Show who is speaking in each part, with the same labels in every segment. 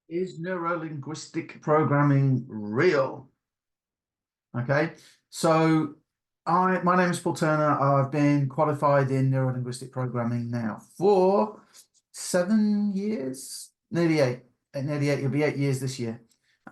Speaker 1: Is neuro-linguistic programming real? Okay, so my name is Paul Turner. I've been qualified in neuro-linguistic programming now for 7 years, nearly eight. Nearly eight. It'll be 8 years this year.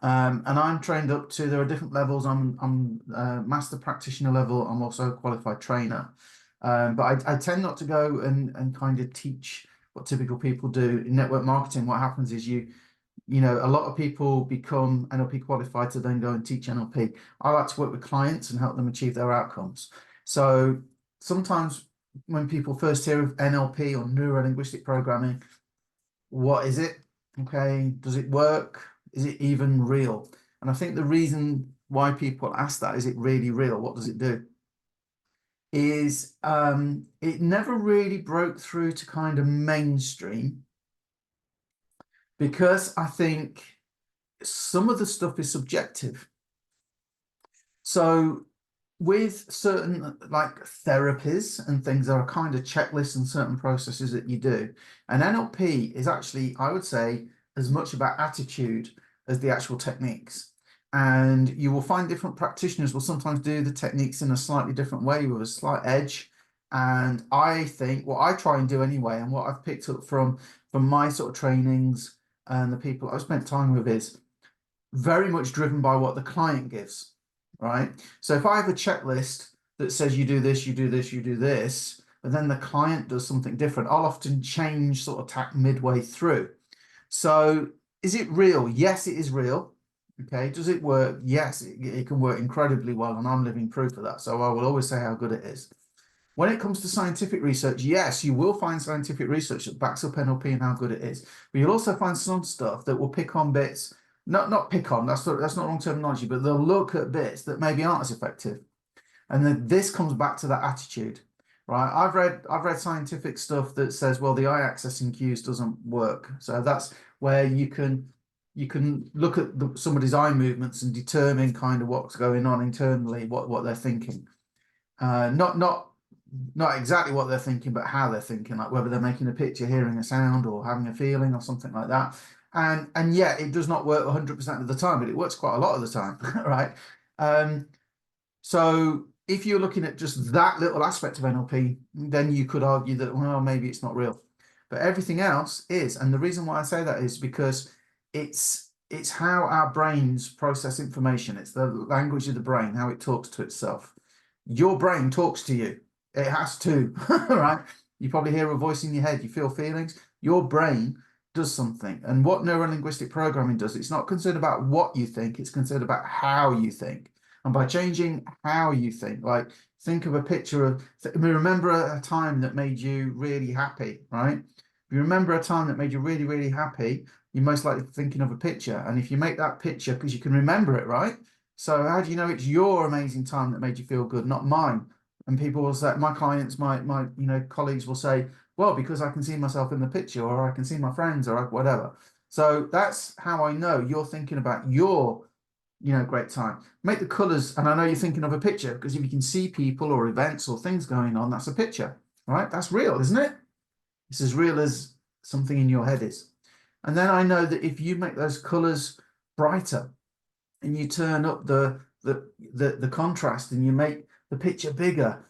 Speaker 1: And I'm trained up to. There are different levels. I'm master practitioner level. I'm also a qualified trainer. But I tend not to go and kind of teach what typical people do in network marketing. What happens is a lot of people become NLP qualified to then go and teach NLP. I like to work with clients and help them achieve their outcomes. So sometimes when people first hear of NLP or neuro-linguistic programming, what is it? Okay, does it work? Is it even real? And I think the reason why people ask that, is it really real? What does it do? Is it never really broke through to kind of mainstream, because I think some of the stuff is subjective. So with certain like therapies and things, there are kind of checklists and certain processes that you do. And NLP is actually, I would say, as much about attitude as the actual techniques. And you will find different practitioners will sometimes do the techniques in a slightly different way with a slight edge. And I think what I try and do anyway, and what I've picked up from my sort of trainings and the people I've spent time with, is very much driven by what the client gives, right? So if I have a checklist that says you do this, you do this, you do this, but then the client does something different, I'll often change sort of tack midway through. So is it real? Yes, it is real. Okay. Does it work? Yes, it can work incredibly well, and I'm living proof of that. So I will always say how good it is. When it comes to scientific research, yes, you will find scientific research that backs up NLP and how good it is. But you'll also find some stuff that will pick on bits, not pick on, that's not wrong terminology, but they'll look at bits that maybe aren't as effective. And then this comes back to that attitude, right? I've read scientific stuff that says, well, the eye accessing cues doesn't work. So that's where you can look at somebody's eye movements and determine kind of what's going on internally, what they're thinking. Not exactly what they're thinking, but how they're thinking, like whether they're making a picture, hearing a sound, or having a feeling, or something like that. And yeah, it does not work 100% of the time, but it works quite a lot of the time, right? So if you're looking at just that little aspect of NLP, then you could argue that, well, maybe it's not real. But everything else is. And the reason why I say that is because it's how our brains process information. It's the language of the brain, how it talks to itself. Your brain talks to you. It has to, right? You probably hear a voice in your head. You feel feelings. Your brain does something. And what neuro-linguistic programming does, it's not concerned about what you think. It's concerned about how you think. And by changing how you think, like think of a picture of, remember a time that made you really happy, right? If you remember a time that made you really, really happy, you're most likely thinking of a picture. And if you make that picture, because you can remember it, right? So how do you know it's your amazing time that made you feel good, not mine? And people will say, my clients, my colleagues will say, well, because I can see myself in the picture, or I can see my friends, or whatever. So that's how I know you're thinking about your great time. Make the colors, and I know you're thinking of a picture, because if you can see people or events or things going on, that's a picture, right? That's real, isn't it? It's as real as something in your head is. And then I know that if you make those colors brighter and you turn up the contrast and you make the picture bigger,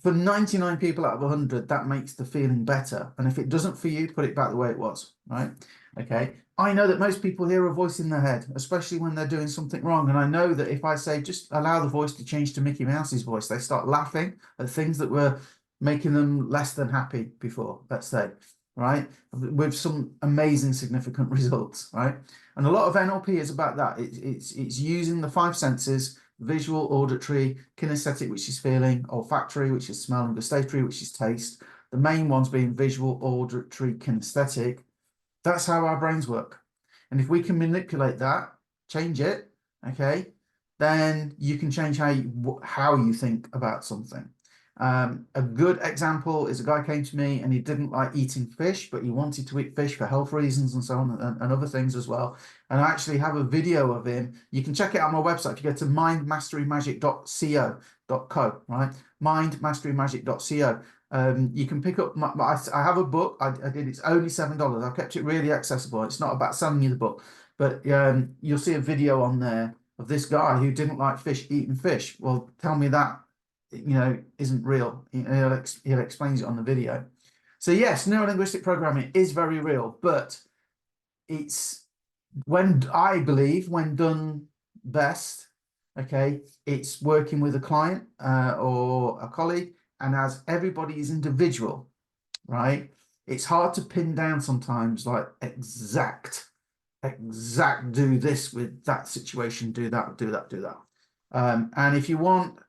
Speaker 1: for 99 people out of 100, that makes the feeling better. And if it doesn't for you, put it back the way it was, right? Okay. I know that most people hear a voice in their head, especially when they're doing something wrong. And I know that if I say, just allow the voice to change to Mickey Mouse's voice, they start laughing at things that were making them less than happy before, let's say, right? With some amazing, significant results, right? And a lot of NLP is about that. It's using the five senses: visual, auditory, kinesthetic, which is feeling, olfactory, which is smell, and gustatory, which is taste. The main ones being visual, auditory, kinesthetic. That's how our brains work. And if we can manipulate that, change it, okay, then you can change how you think about something. A good example is a guy came to me and he didn't like eating fish, but he wanted to eat fish for health reasons and so on, and other things as well. And I actually have a video of him. You can check it out on my website. If you go to mindmasterymagic.co, right? Mindmasterymagic.co. You can pick up I have a book. I did. It's only $7. I've kept it really accessible. It's not about selling you the book, but you'll see a video on there of this guy who didn't like fish eating fish. Well, tell me that, isn't real. He'll explain it on the video. So yes, neuro-linguistic programming is very real, but it's, I believe, when done best, okay, it's working with a client or a colleague, and as everybody is individual, right? It's hard to pin down sometimes, like exact, do this with that situation, do that, do that, do that. And if you want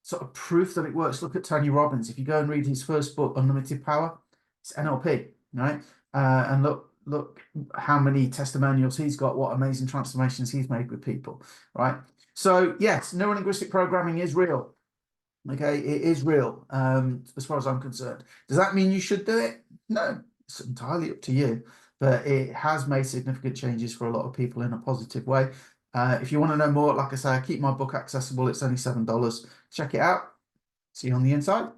Speaker 1: sort of proof that it works, look at Tony Robbins. If you go and read his first book, Unlimited Power, it's NLP, right? And look how many testimonials he's got, what amazing transformations he's made with people, right? So yes, neuro-linguistic programming is real. Okay, it is real, as far as I'm concerned. Does that mean you should do it? No, it's entirely up to you. But it has made significant changes for a lot of people in a positive way. If you want to know more, like I say, I keep my book accessible. It's only $7. Check it out. See you on the inside.